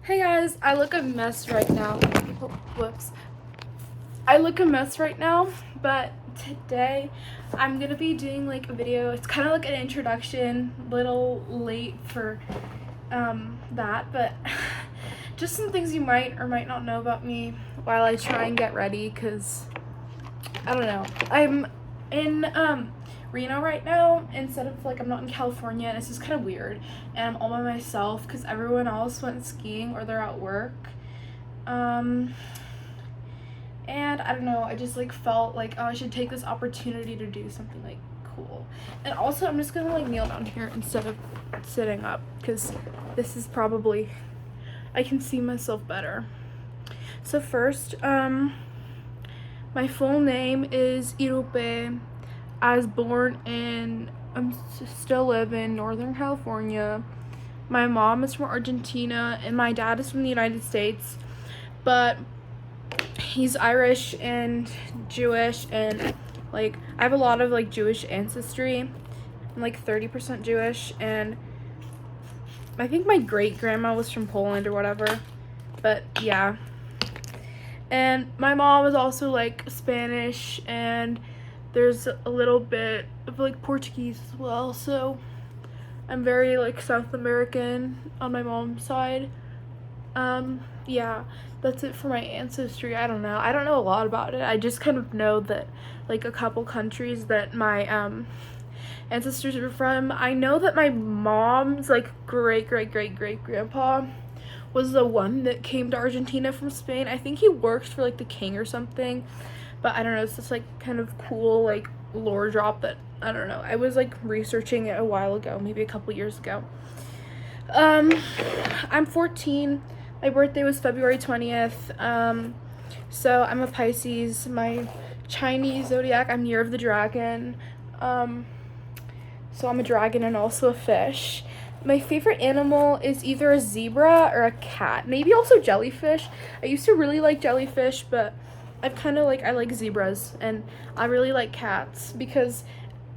Hey guys, I look a mess right now. Oh, whoops. I look a mess right now, but today I'm gonna be doing like a video. It's kind of like an introduction, little late for that, but just some things you might or might not know about me while I try and get ready, because I don't know. I'm in Reno right now instead of like I'm not in California, and it's just kind of weird. And I'm all by myself because everyone else went skiing or they're at work. And I don't know. I just like felt like, oh, I should take this opportunity to do something like cool. And also, I'm just gonna like kneel down here instead of sitting up because this is probably I can see myself better. So first, my full name is Irope. I was born in, still live in Northern California. My mom is from Argentina and my dad is from the United States, but he's Irish and Jewish, and like I have a lot of like Jewish ancestry. I'm like 30% Jewish, and I think my great grandma was from Poland or whatever, but yeah. And my mom is also like Spanish, and there's a little bit of like Portuguese as well, so I'm very like South American on my mom's side. Yeah, that's it for my ancestry. I don't know a lot about it. I just kind of know that like a couple countries that my ancestors are from. I know that my mom's like great grandpa was the one that came to Argentina from Spain. I think he worked for like the king or something, but I don't know, it's just like kind of cool like lore drop that I don't know. I was like researching it a while ago, maybe a couple years ago. I'm 14. My birthday was February 20th. So I'm a Pisces. My Chinese zodiac, I'm Year of the Dragon. So I'm a dragon and also a fish. My favorite animal is either a zebra or a cat. Maybe also jellyfish. I used to really like jellyfish, but I've kind of like, I like zebras, and I really like cats because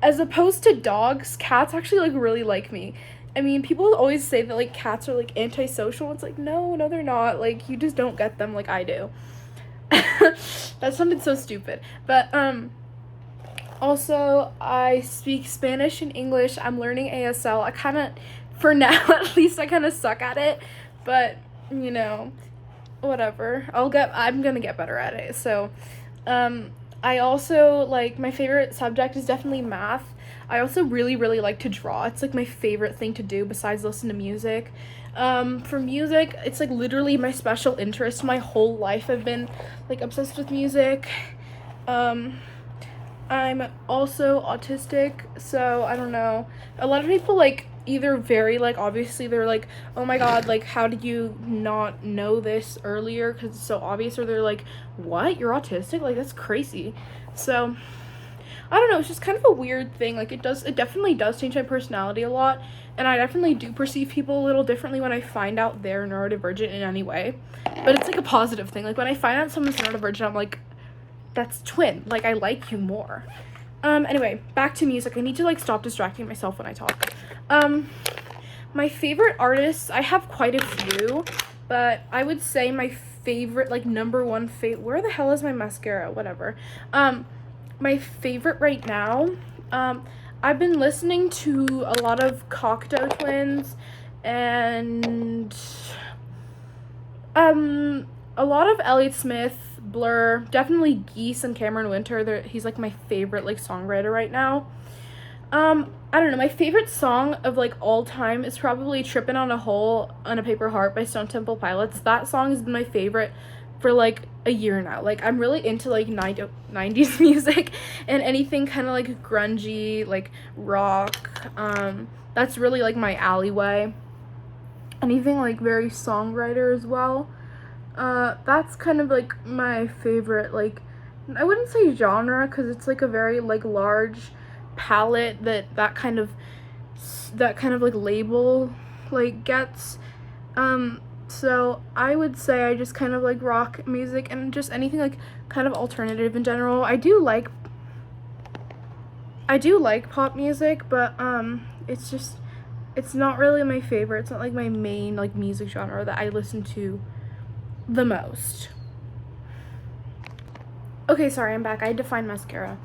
as opposed to dogs, cats actually like really like me. I mean, people always say that like cats are like antisocial. It's like, no, they're not. Like, you just don't get them like I do. That sounded so stupid. But also I speak Spanish and English. I'm learning ASL. I kind of, for now at least, I kind of suck at it, but you know, whatever. I'm gonna get better at it. So I also like, my favorite subject is definitely math. I also really like to draw. It's like my favorite thing to do besides listen to music. For music, it's like literally my special interest. My whole life I've been like obsessed with music. I'm also autistic, so I don't know. A lot of people like either very like, obviously they're like, oh my god, like how did you not know this earlier because it's so obvious, or they're like, what, you're autistic, like that's crazy. So I don't know, it's just kind of a weird thing. Like it definitely does change my personality a lot, and I definitely do perceive people a little differently when I find out they're neurodivergent in any way, but it's like a positive thing. Like when I find out someone's neurodivergent, I'm like, that's twin, like I like you more. Anyway, back to music. I need to like stop distracting myself when I talk. My favorite artists, I have quite a few, but I would say my favorite, like number one where the hell is my mascara? Whatever. My favorite right now, I've been listening to a lot of Cocteau Twins and a lot of Elliott Smith, Blur, definitely Geese and Cameron Winter. He's like my favorite like songwriter right now. I don't know, my favorite song of like all time is probably Trippin' on a Hole on a Paper Heart by Stone Temple Pilots. That song has been my favorite for like a year now. Like I'm really into like 90s music and anything kind of like grungy, like rock. That's really like my alleyway. Anything like very songwriter as well. That's kind of like my favorite, like, I wouldn't say genre because it's like a very like large palette that kind of like label like gets. So I would say I just kind of like rock music and just anything like kind of alternative in general. I do like pop music, but it's just it's not really my favorite. It's not like my main like music genre that I listen to the most. Okay, sorry, I'm back. I had to find mascara.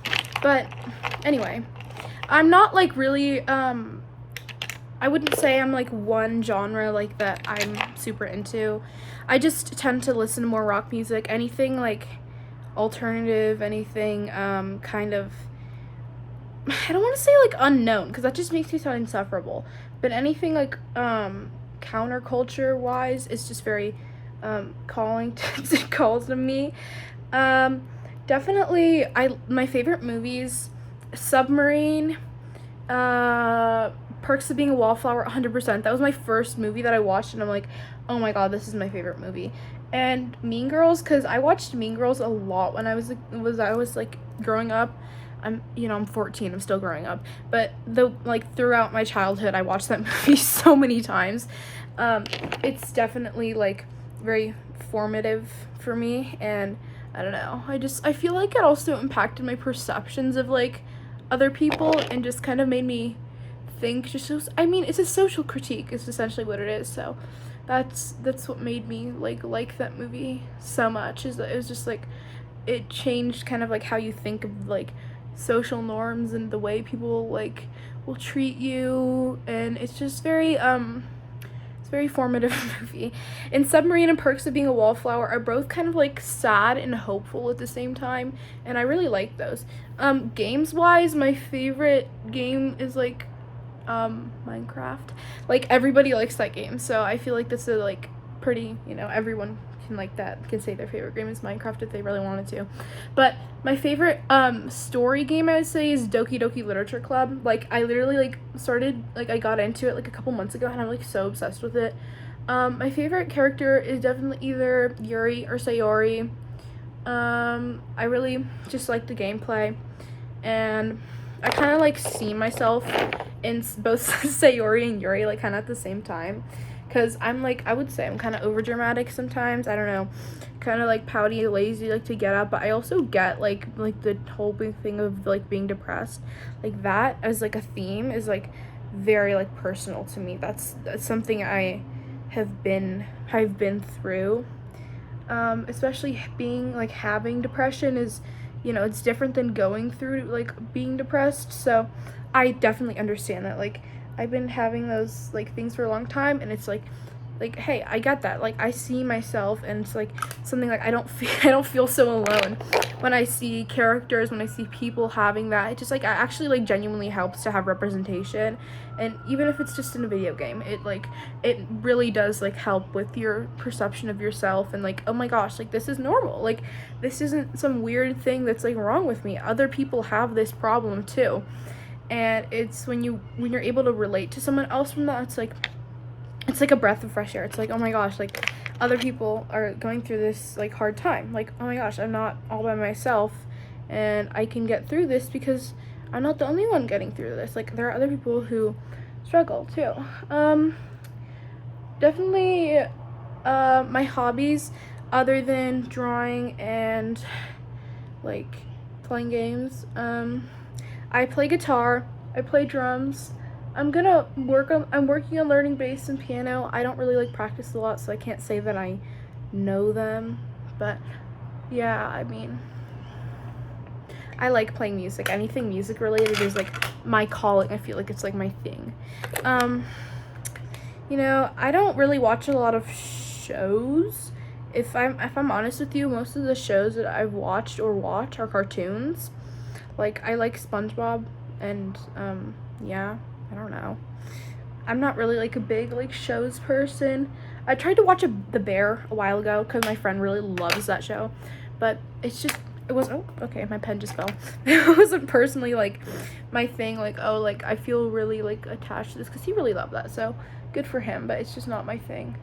But anyway, I'm not like really I wouldn't say I'm like one genre like that I'm super into. I just tend to listen to more rock music, anything like alternative, anything kind of, I don't want to say like unknown because that just makes me sound insufferable, but anything like counterculture wise is just very calling to calls to me. Definitely my favorite movies, Submarine, Perks of Being a Wallflower, 100%. That was my first movie that I watched and I'm like, oh my god, this is my favorite movie. And Mean Girls, because I watched Mean Girls a lot when I was like growing up. I'm 14, I'm still growing up, but throughout my childhood I watched that movie so many times. It's definitely like very formative for me, and I don't know, I feel like it also impacted my perceptions of like other people and just kind of made me think, it's a social critique is essentially what it is. So that's what made me like that movie so much, is that it was just like it changed kind of like how you think of like social norms and the way people like will treat you, and it's just very it's a very formative movie. And Submarine and Perks of Being a Wallflower are both kind of like sad and hopeful at the same time, and I really like those. Games wise, my favorite game is like Minecraft. Like everybody likes that game, so I feel like this is like pretty, everyone can say their favorite game is Minecraft if they really wanted to. But my favorite story game I would say is Doki Doki Literature Club. Like I literally I got into it like a couple months ago and I'm like so obsessed with it. My favorite character is definitely either Yuri or Sayori. I really just like the gameplay, and I kind of like see myself in both Sayori and Yuri like kind of at the same time. Because I would say I'm kind of over dramatic sometimes. I don't know, kind of like pouty, lazy, like to get up. But I also get like the whole big thing of like being depressed. Like that as like a theme is like very like personal to me. That's something I've been through. Especially being like having depression is, it's different than going through like being depressed. So I definitely understand that. Like I've been having those like things for a long time, and it's like hey, I get that. Like I see myself, and it's like something like I don't feel so alone when I see characters, when I see people having that. It just like actually like genuinely helps to have representation, and even if it's just in a video game, it really does like help with your perception of yourself, and like, oh my gosh, like this is normal. Like this isn't some weird thing that's like wrong with me. Other people have this problem too. And it's when you're able to relate to someone else from that, it's like a breath of fresh air. It's like, oh my gosh, like other people are going through this like hard time. Like, oh my gosh, I'm not all by myself, and I can get through this because I'm not the only one getting through this. Like there are other people who struggle too. Definitely my hobbies other than drawing and like playing games, I play guitar, I play drums. I'm working on learning bass and piano. I don't really like practice a lot, so I can't say that I know them, but yeah, I mean, I like playing music. Anything music related is like my calling. I feel like it's like my thing. I don't really watch a lot of shows. If I'm honest with you, most of the shows that I've watched or watch are cartoons. Like I like SpongeBob, and yeah, I don't know. I'm not really like a big like shows person. I tried to watch The Bear a while ago because my friend really loves that show, but it was, oh, okay, my pen just fell. It wasn't personally like my thing, like, oh, like I feel really like attached to this because he really loved that, so good for him, but it's just not my thing.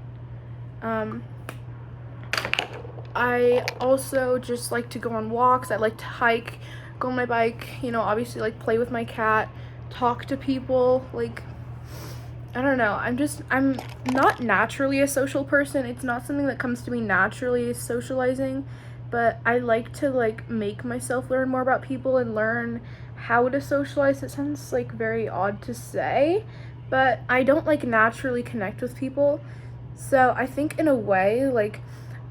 I also just like to go on walks. I like to hike, go on my bike, obviously like play with my cat, talk to people. Like, I don't know, I'm not naturally a social person. It's not something that comes to me naturally, socializing, but I like to like make myself learn more about people and learn how to socialize. It sounds like very odd to say, but I don't like naturally connect with people. So I think in a way, like,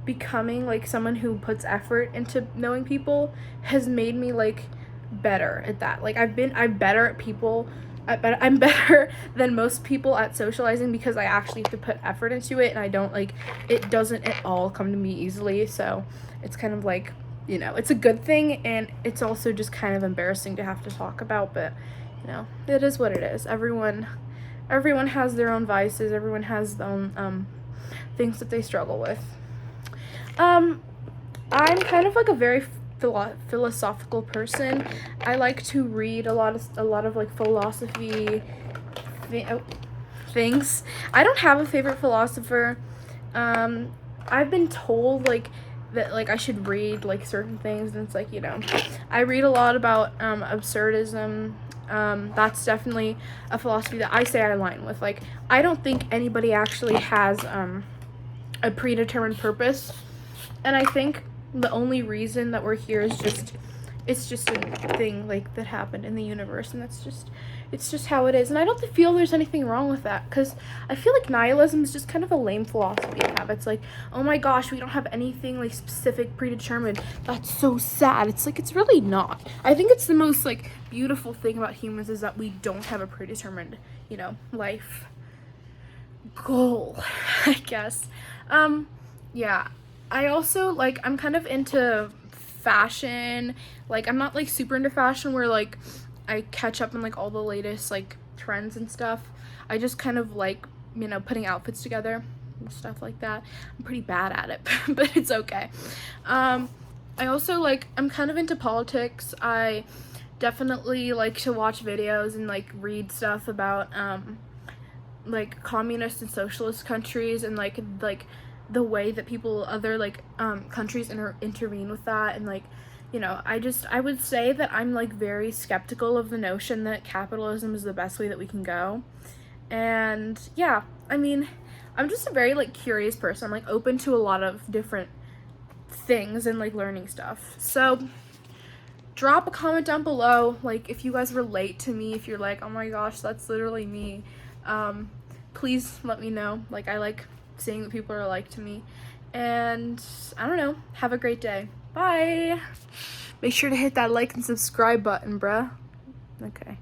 becoming like someone who puts effort into knowing people has made me like better at that. Like I'm better at people. I'm better than most people at socializing because I actually have to put effort into it, and I don't like it doesn't at all come to me easily. So it's kind of like, you know, it's a good thing, and it's also just kind of embarrassing to have to talk about, but you know, it is what it is. Everyone has their own vices. Everyone has their own things that they struggle with. I'm kind of like a very philosophical person. I like to read a lot of like philosophy things. I don't have a favorite philosopher. I've been told like that like I should read like certain things, and it's like, you know, I read a lot about absurdism. That's definitely a philosophy that I say I align with. Like, I don't think anybody actually has a predetermined purpose, and I think the only reason that we're here is just it's just a thing like that happened in the universe, and it's just how it is. And I don't feel there's anything wrong with that, because I feel like nihilism is just kind of a lame philosophy to have. It's like, oh my gosh, we don't have anything like specific predetermined, that's so sad. It's like, it's really not. I think it's the most like beautiful thing about humans is that we don't have a predetermined, you know, life goal, I guess. Yeah, I also like, I'm kind of into fashion. Like, I'm not like super into fashion where like I catch up on like all the latest like trends and stuff. I just kind of like, you know, putting outfits together and stuff like that. I'm pretty bad at it, but it's okay. I also like, I'm kind of into politics. I definitely like to watch videos and like read stuff about like communist and socialist countries, and like the way that people, other like countries intervene with that. And like, you know, I would say that I'm like very skeptical of the notion that capitalism is the best way that we can go. And yeah, I mean, I'm just a very like curious person. I'm like open to a lot of different things and like learning stuff. So drop a comment down below, like if you guys relate to me, if you're like, oh my gosh, that's literally me. Please let me know. Like, I like seeing that people are like to me. And I don't know, have a great day. Bye. Make sure to hit that like and subscribe button, bruh. Okay.